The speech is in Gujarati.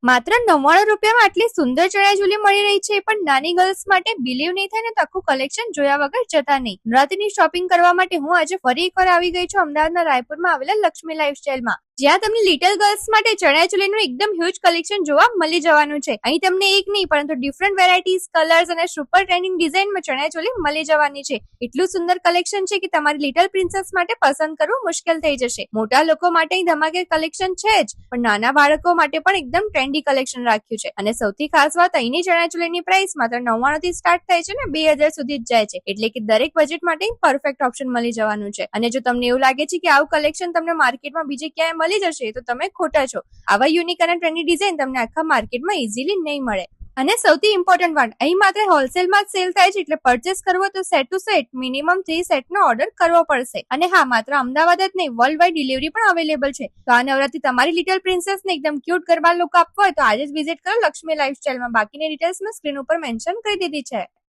માત્ર 99 રૂપિયામાં આટલી સુંદર ચણિયાચોળી મળી રહી છે, પણ નાની ગર્લ્સ માટે બિલીવ નહીં થાય ને તો આખું કલેક્શન જોયા વગર જતા નહીં. નવરાત્રીની શોપિંગ કરવા માટે હું આજે ફરી એકવાર આવી ગઈ છું અમદાવાદના રાયપુરમાં આવેલા લક્ષ્મી લાઇફસ્ટાઇલમાં, જ્યાં તમને લિટલ ગર્લ્સ માટે ચણિયાચોળીનું એકદમ હ્યુજ કલેક્શન જોવા મળી જવાનું છે. અહીં તમને એક નહીં પરંતુ ડિફરન્ટ વેરાયટીઝ, કલર્સ અને સુપર ટ્રેન્ડિંગ ડિઝાઇનમાં ચણિયાચોળી મળી જવાની છે. એટલું સુંદર કલેક્શન છે કે તમારી લિટલ પ્રિન્સેસ માટે પસંદ કરવું મુશ્કેલ થઈ જશે. મોટા લોકો માટે ધમાકેદાર કલેક્શન છે જ, પણ નાના બાળકો માટે પણ એકદમ ટ્રેન્ડી કલેક્શન રાખ્યું છે. અને સૌથી ખાસ વાત, અહીંની ચણિયાચોળીની પ્રાઇસ માત્ર 99 થી સ્ટાર્ટ થાય છે ને 2000 સુધી જ જાય છે, એટલે કે દરેક બજેટ માટે પરફેક્ટ ઓપ્શન મળી જવાનું છે. અને જો તમને એવું લાગે છે કે આવું કલેક્શન તમને માર્કેટમાં બીજે ક્યાંય મળી જશે, તો તમે ખોટા છો. આવા યુનિક અને ટ્રેન્ડી ડિઝાઇન તમને આખા માર્કેટમાં ઇઝીલી નહીં મળે. અને સૌથી ઇમ્પોર્ટન્ટ વાત, અહીં માત્ર હોલસેલમાં જ સેલ થાય છે, એટલે પરચેસ કરવો તો સેટ ટુ સેટ મિનિમમ 3 સેટનો ઓર્ડર કરવો પડશે. અને હા, માત્ર અમદાવાદ જ નહીં, વર્લ્ડ વાઇડ ડિલિવરી પણ અવેલેબલ છે. તો આ નવરાત્રી તમારી લિટલ પ્રિન્સેસને એકદમ ક્યુટ ગરબા લુક આપવો હોય તો આજે જ વિઝિટ કરો લક્ષ્મી લાઇફસ્ટાઇલમાં. બાકીની ડિટેલ્સ મેં સ્ક્રીન ઉપર મેન્શન કરી દીધી છે.